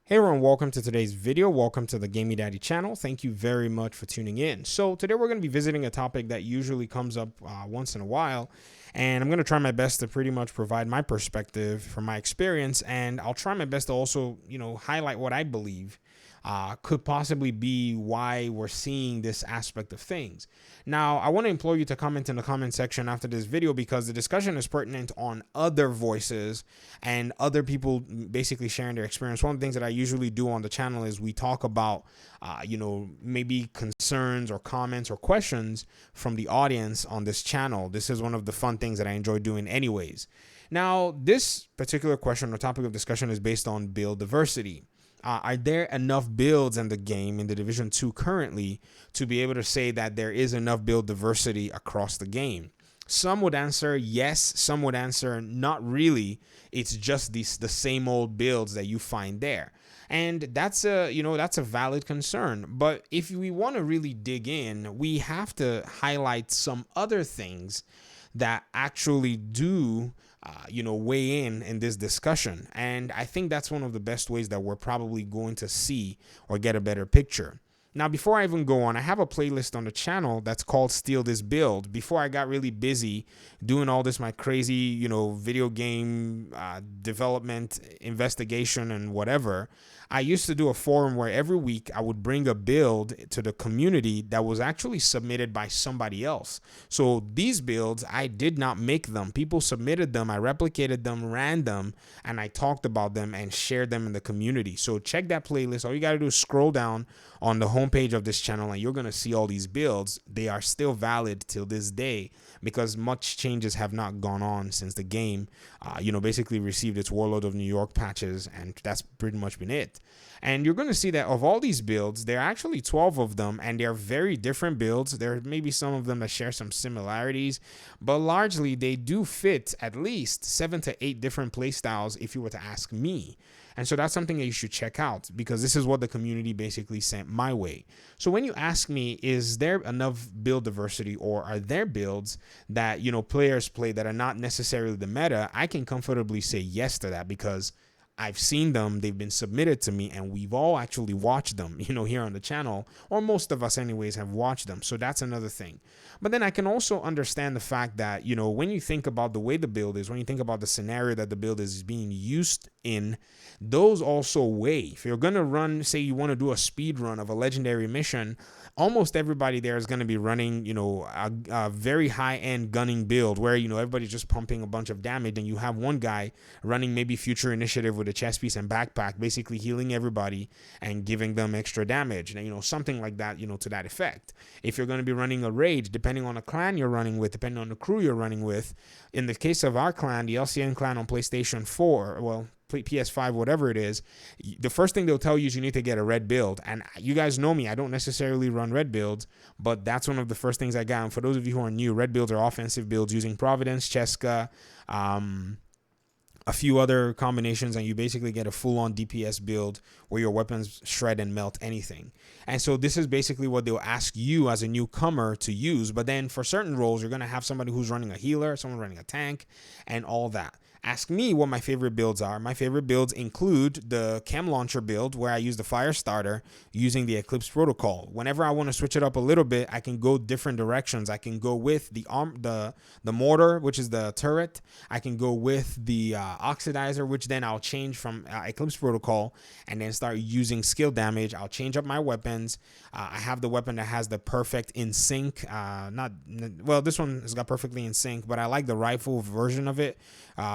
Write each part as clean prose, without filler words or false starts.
Hey everyone, welcome to today's video. Welcome to the Gamey Daddy channel. Thank you very much for tuning in. So today we're going to be visiting a topic that usually comes up once in a while, and I'm going to try my best to pretty much provide my perspective from my experience, and I'll try my best to also, highlight what I believe could possibly be why we're seeing this aspect of things. Now, I want to implore you to comment in the comment section after this video because the discussion is pertinent on other voices and other people basically sharing their experience. One of the things that I usually do on the channel is we talk about, maybe concerns or comments or questions from the audience on this channel. This is one of the fun things that I enjoy doing anyways. Now, this particular question or topic of discussion is based on build diversity. Are there enough builds in the game in the Division 2 currently to be able to say that there is enough build diversity across the game? Some would answer yes, some would answer not really. It's just the same old builds that you find there. And that's a valid concern. But if we want to really dig in, we have to highlight some other things that actually do weigh in this discussion. And I think that's one of the best ways that we're probably going to see or get a better picture. Now, before I even go on, I have a playlist on the channel that's called Steal This Build. Before I got really busy doing all this, my crazy, video game development, investigation, and whatever, I used to do a forum where every week I would bring a build to the community that was actually submitted by somebody else. So these builds, I did not make them. People submitted them, I replicated them, ran them, and I talked about them and shared them in the community. So check that playlist. All you got to do is scroll down on the homepage of this channel and you're going to see all these builds. They are still valid till this day because much changes have not gone on since the game, basically received its Warlord of New York patches, and that's pretty much been it. And you're going to see that of all these builds, there are actually 12 of them, and they're very different builds. There may be some of them that share some similarities, but largely they do fit at least 7 to 8 different playstyles if you were to ask me. And so that's something that you should check out because this is what the community basically sent my way. So when you ask me, is there enough build diversity or are there builds that, players play that are not necessarily the meta? I can comfortably say yes to that because I've seen them, they've been submitted to me, and we've all actually watched them, here on the channel, or most of us anyways have watched them. So that's another thing. But then I can also understand the fact that, when you think about the way the build is, when you think about the scenario that the build is being used in, those also weigh. If you're going to run, say you want to do a speed run of a legendary mission, almost everybody there is going to be running, a very high-end gunning build where, everybody's just pumping a bunch of damage, and you have one guy running maybe Future Initiative with a chest piece and backpack, basically healing everybody and giving them extra damage, and, something like that, to that effect. If you're going to be running a raid, depending on the clan you're running with, depending on the crew you're running with, in the case of our clan, the LCN clan on PlayStation 4, well, PS5, whatever it is, the first thing they'll tell you is you need to get a red build. And you guys know me, I don't necessarily run red builds, but that's one of the first things I got. And for those of you who are new, red builds are offensive builds using Providence, Cheska, a few other combinations, and you basically get a full-on DPS build where your weapons shred and melt anything. And so this is basically what they'll ask you as a newcomer to use. But then for certain roles, you're going to have somebody who's running a healer, someone running a tank, and all that. Ask me what my favorite builds are. My favorite builds include the chem launcher build where I use the fire starter using the Eclipse protocol. Whenever I want to switch it up a little bit, I can go different directions. I can go with the mortar, which is the turret. I can go with the oxidizer, which then I'll change from Eclipse protocol and then start using skill damage. I'll change up my weapons. I have the weapon that has the perfect in sync. This one has got perfectly in sync, but I like the rifle version of it,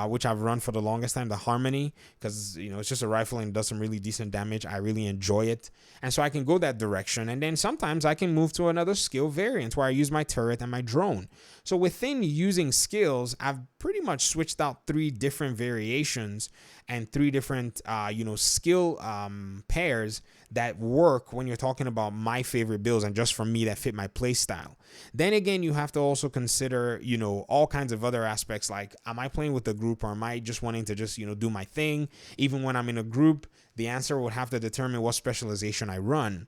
which I've run for the longest time, the Harmony, because it's just a rifle and does some really decent damage. I really enjoy it, and so I can go that direction. And then sometimes I can move to another skill variant where I use my turret and my drone. So within using skills, I've pretty much switched out 3 different variations and 3 different skill pairs that work when you're talking about my favorite builds and just for me that fit my play style. Then again, you have to also consider all kinds of other aspects, like am I playing with a group or am I just wanting to just do my thing? Even when I'm in a group, the answer would have to determine what specialization I run.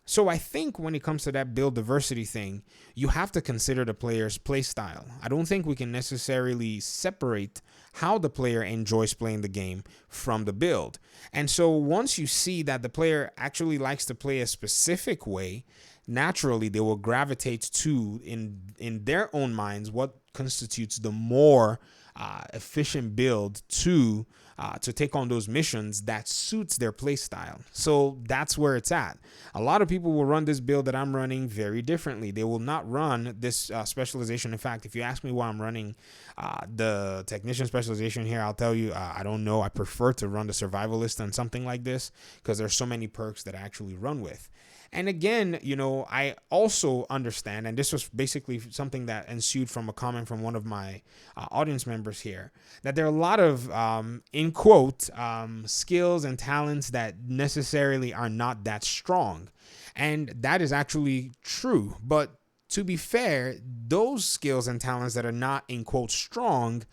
So I think when it comes to that build diversity thing, you have to consider the player's play style. I don't think we can necessarily separate how the player enjoys playing the game from the build. And so once you see that the player actually likes to play a specific way, naturally they will gravitate to, in their own minds, what constitutes the more efficient build to take on those missions that suits their play style. So that's where it's at. A lot of people will run this build that I'm running very differently. They will not run this specialization. In fact, if you ask me why I'm running the technician specialization here, I'll tell you, I don't know. I prefer to run the survivalist on something like this because there's so many perks that I actually run with. And again, I also understand, and this was basically something that ensued from a comment from one of my audience members here, that there are a lot of, in quote, skills and talents that necessarily are not that strong. And that is actually true. But to be fair, those skills and talents that are not, in quote, strong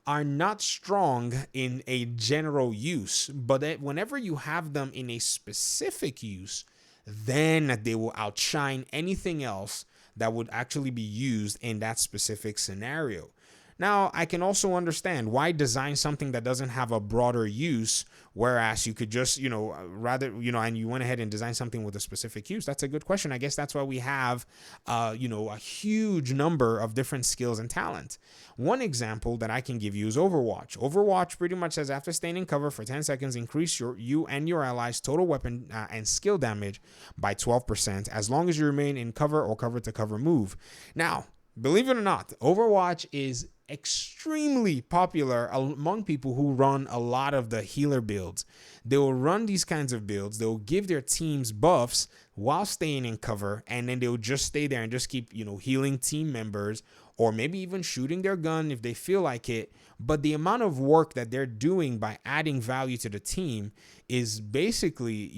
are not strong in a general use. But whenever you have them in a specific use, then they will outshine anything else that would actually be used in that specific scenario. Now, I can also understand why design something that doesn't have a broader use, whereas you could just, and you went ahead and designed something with a specific use. That's a good question. I guess that's why we have, a huge number of different skills and talent. One example that I can give you is Overwatch. Overwatch pretty much says after staying in cover for 10 seconds, increase you and your allies' total weapon and skill damage by 12% as long as you remain in cover or cover to cover move. Now, believe it or not, Overwatch is extremely popular among people who run a lot of the healer builds. They will run these kinds of builds. They'll give their teams buffs while staying in cover, and then they'll just stay there and just keep, healing team members, or maybe even shooting their gun if they feel like it. But the amount of work that they're doing by adding value to the team is basically,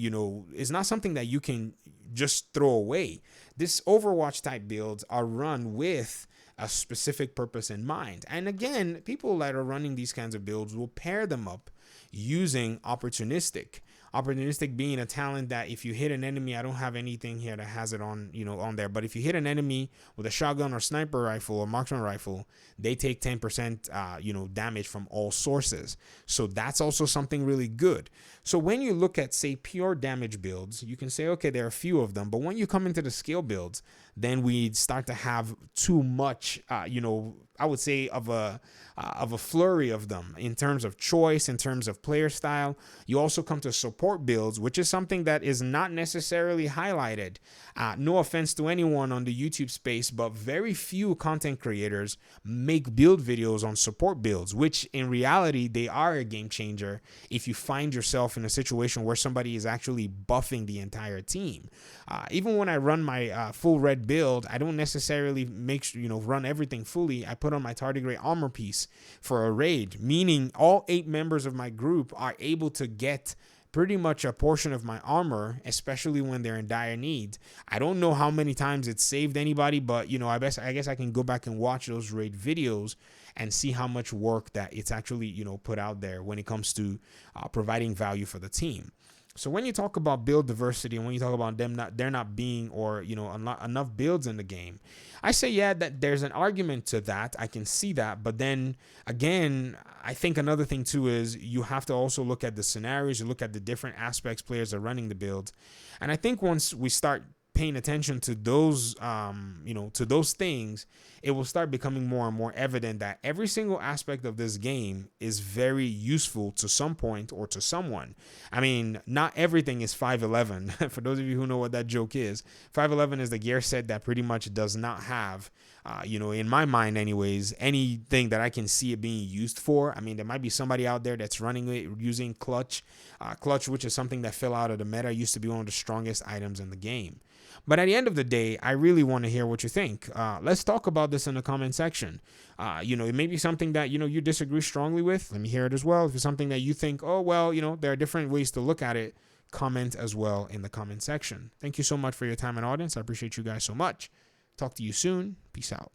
is not something that you can just throw away. This Overwatch type builds are run with a specific purpose in mind. And again, people that are running these kinds of builds will pair them up using opportunistic. Opportunistic being a talent that if you hit an enemy, I don't have anything here that has it on, on there, but if you hit an enemy with a shotgun or sniper rifle or marksman rifle, they take 10%, damage from all sources. So that's also something really good. So when you look at, say, pure damage builds, you can say, okay, there are a few of them, but when you come into the skill builds, then we start to have too much, I would say of a flurry of them in terms of choice, in terms of player style. You also come to support builds, which is something that is not necessarily highlighted. No offense to anyone on the YouTube space, but very few content creators make build videos on support builds, which in reality, they are a game changer if you find yourself in a situation where somebody is actually buffing the entire team. Even when I run my full red build, I don't necessarily run everything fully. I put on my tardigrade armor piece for a raid, meaning all 8 members of my group are able to get pretty much a portion of my armor, especially when they're in dire need. I don't know how many times it saved anybody, but I guess I can go back and watch those raid videos and see how much work that it's actually put out there when it comes to providing value for the team. So when you talk about build diversity and when you talk about there not being or enough builds in the game, I say that there's an argument to that. I can see that, but then again, I think another thing too is you have to also look at the scenarios. You look at the different aspects players are running the build, and I think once we start paying attention to those, to those things, it will start becoming more and more evident that every single aspect of this game is very useful to some point or to someone. I mean, not everything is 511. For those of you who know what that joke is, 511 is the gear set that pretty much does not have, in my mind anyways, anything that I can see it being used for. I mean, there might be somebody out there that's running it using Clutch, which is something that fell out of the meta, used to be one of the strongest items in the game. But at the end of the day, I really want to hear what you think. Let's talk about this in the comment section. It may be something that, you disagree strongly with. Let me hear it as well. If it's something that you think, oh, well, there are different ways to look at it, comment as well in the comment section. Thank you so much for your time and audience. I appreciate you guys so much. Talk to you soon. Peace out.